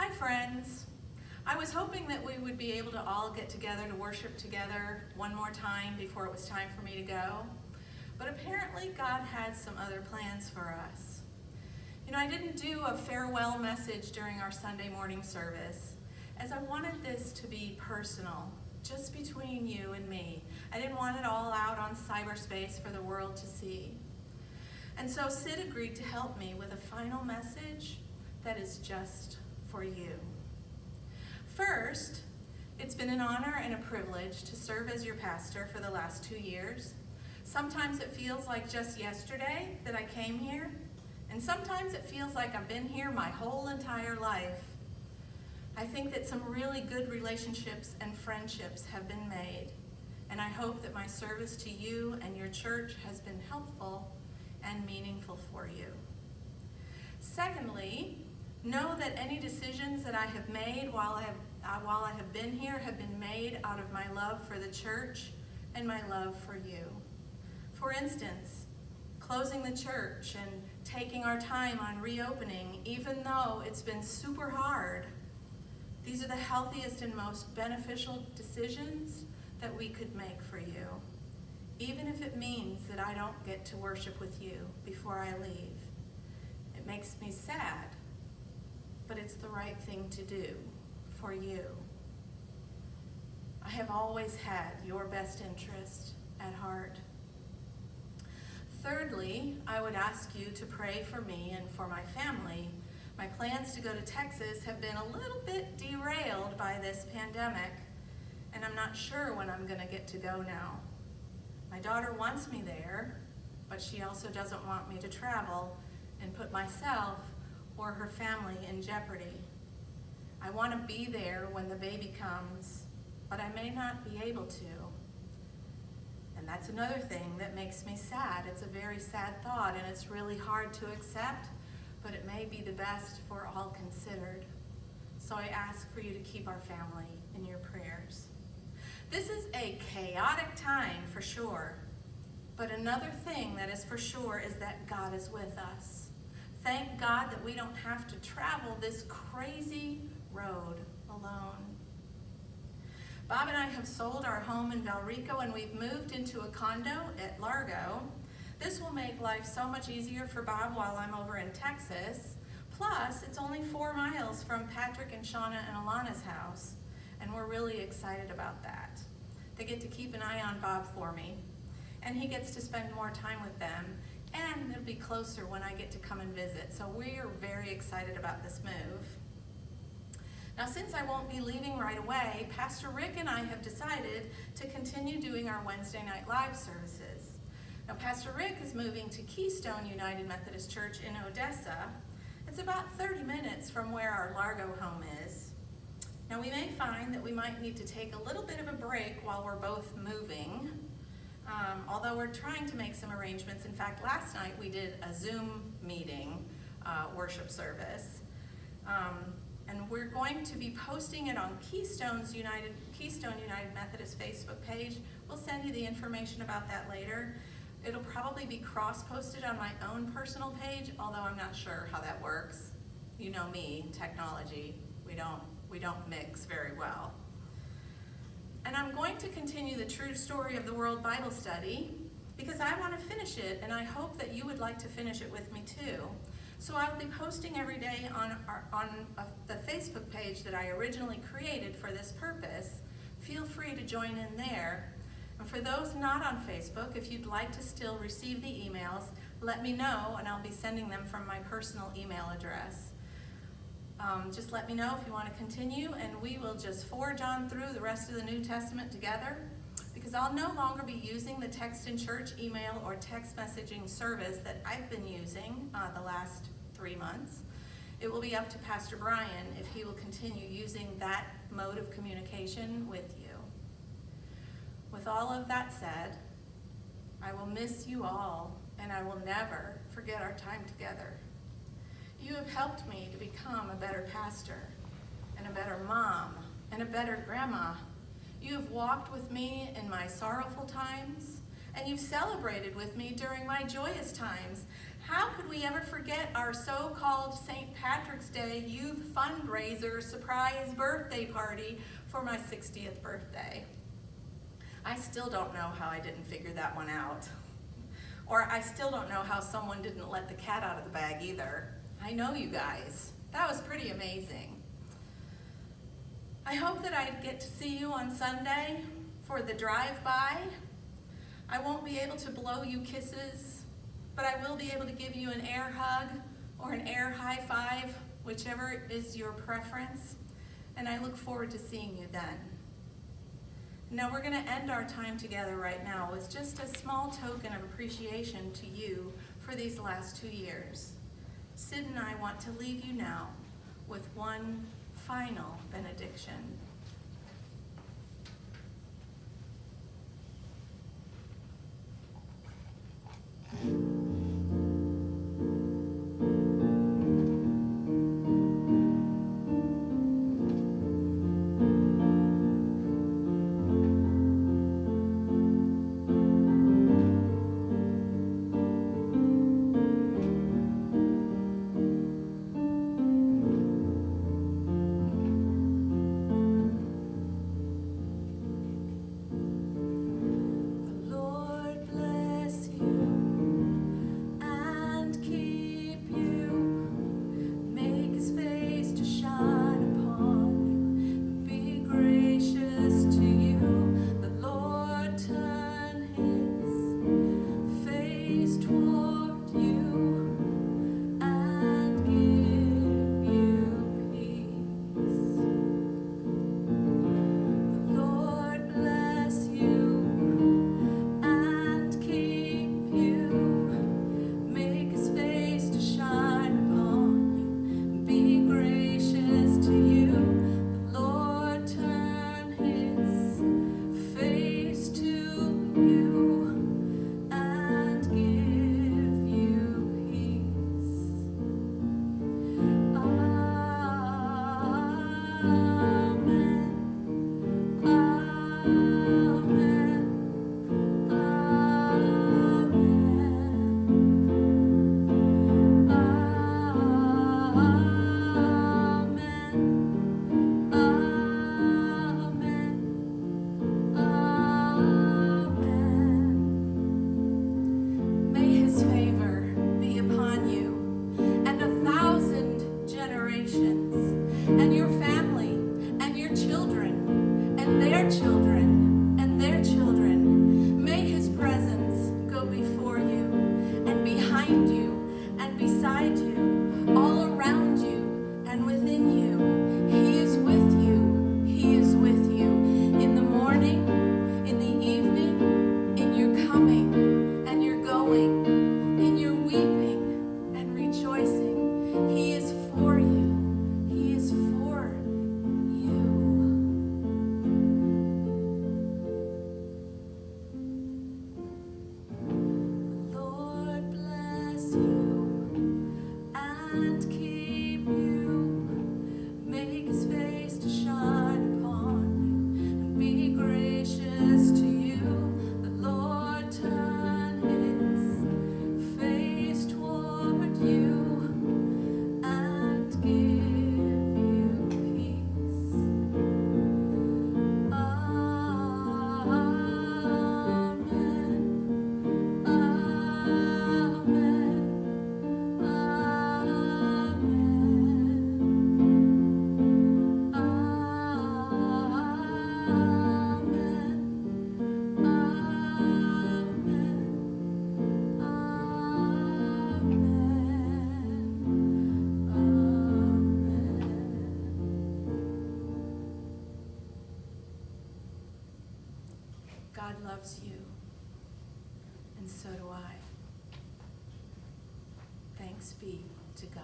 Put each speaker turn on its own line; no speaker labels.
Hi friends. I was hoping that we would be able to all get together to worship together one more time before it was time for me to go. But apparently God had some other plans for us. I didn't do a farewell message during our Sunday morning service, as I wanted this to be personal, just between you and me. I didn't want it all out on cyberspace for the world to see. And so Sid agreed to help me with a final message that is just for you. First, it's been an honor and a privilege to serve as your pastor for the last 2 years. Sometimes it feels like just yesterday that I came here, and sometimes it feels like I've been here my whole entire life. I think that some really good relationships and friendships have been made, and I hope that my service to you and your church has been helpful and meaningful for you. Secondly, know that any decisions that I have made while I have been here have been made out of my love for the church and my love for you. For instance, closing the church and taking our time on reopening, even though it's been super hard. These are the healthiest and most beneficial decisions that we could make for you, even if it means that I don't get to worship with you before I leave. It makes me sad, but it's the right thing to do for you. I have always had your best interest at heart. Thirdly, I would ask you to pray for me and for my family. My plans to go to Texas have been a little bit derailed by this pandemic, and I'm not sure when I'm going to get to go now. My daughter wants me there, but she also doesn't want me to travel and put myself or her family in jeopardy. I want to be there when the baby comes, but I may not be able to. And that's another thing that makes me sad. It's a very sad thought, and it's really hard to accept, but it may be the best for all considered. So I ask for you to keep our family in your prayers. This is a chaotic time for sure, but another thing that is for sure is that God is with us. Thank God that we don't have to travel this crazy road alone. Bob and I have sold our home in Valrico, and we've moved into a condo at Largo. This will make life so much easier for Bob while I'm over in Texas. Plus, it's only 4 miles from Patrick and Shauna and Alana's house, and we're really excited about that. They get to keep an eye on Bob for me, and he gets to spend more time with them, and it'll be closer when I get to come and visit. So we're very excited about this move. Now, since I won't be leaving right away, Pastor Rick and I have decided to continue doing our Wednesday night live services. Now, Pastor Rick is moving to Keystone United Methodist Church in Odessa. It's about 30 minutes from where our Largo home is. Now, we may find that we might need to take a little bit of a break while we're both moving, although we're trying to make some arrangements. In fact, last night we did a Zoom meeting worship service. And we're going to be posting it on Keystone United Methodist Facebook page. We'll send you the information about that later. It'll probably be cross-posted on my own personal page, although I'm not sure how that works. You know me, technology, we don't mix very well. And I'm going to continue the True Story of the World Bible Study because I want to finish it, and I hope that you would like to finish it with me too. So I'll be posting every day on the Facebook page that I originally created for this purpose. Feel free to join in there. And for those not on Facebook, if you'd like to still receive the emails, let me know, and I'll be sending them from my personal email address. Just let me know if you want to continue, and we will just forge on through the rest of the New Testament together, because I'll no longer be using the Text in Church email or text messaging service that I've been using the last 3 months. It will be up to Pastor Brian if he will continue using that mode of communication with you. With all of that said, I will miss you all, and I will never forget our time together. You have helped me to become a better pastor, and a better mom, and a better grandma. You have walked with me in my sorrowful times, and you've celebrated with me during my joyous times. How could we ever forget our so-called St. Patrick's Day youth fundraiser surprise birthday party for my 60th birthday? I still don't know how I didn't figure that one out. Or I still don't know how someone didn't let the cat out of the bag either. I know you guys. That was pretty amazing. I hope that I get to see you on Sunday for the drive-by. I won't be able to blow you kisses, but I will be able to give you an air hug or an air high five, whichever is your preference, and I look forward to seeing you then. Now we're going to end our time together right now with just a small token of appreciation to you for these last 2 years. Sid and I want to leave you now with one final benediction. And your family, and your children, and their children, and their children. May his presence go before you, and behind you, and beside you, all around you, and within you. He is with you. He is with you in the morning, in the evening, in your coming, and your going, in your weeping and rejoicing. He is for you. He is for you. The Lord bless you and keep you. Make his face to shine upon you and be gracious to you. The Lord turn his face toward you and give you peace. Amen. Amen. God loves you, and so do I. Thanks be to God.